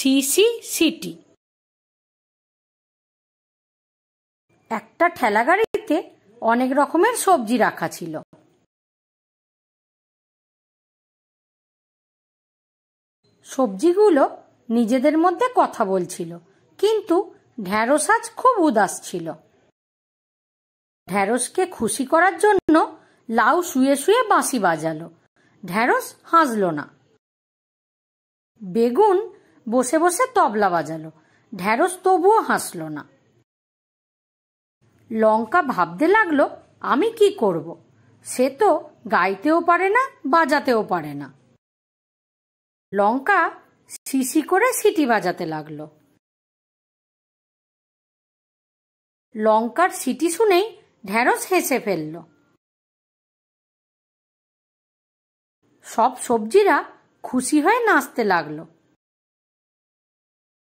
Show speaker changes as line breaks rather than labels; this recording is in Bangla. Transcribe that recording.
CC city. একটা ঠেলাগাড়িতে অনেক রকমের সবজি রাখা ছিল। সবজিগুলো নিজেদের মধ্যে কথা বলছিল, কিন্তু ঢ্যাঁড়স আজ খুব উদাস ছিল। ঢ্যাঁড়সকে খুশি করার জন্য লাউ শুয়ে শুয়ে বাঁশি বাজালো। ঢ্যাঁড়স হাসল না। বেগুন বসে বসে তবলা বাজালো। ঢ্যাঁড়স তবুও হাসল না। লঙ্কা ভাবতে লাগলো, আমি কি করব? সে তো গাইতেও পারে না, বাজাতেও পারে না। লঙ্কা শিশি করে সিটি বাজাতে লাগলো। লঙ্কার সিটি শুনেই ঢ্যাঁড়স হেসে ফেলল। সব সবজিরা খুশি হয়ে নাচতে লাগলো।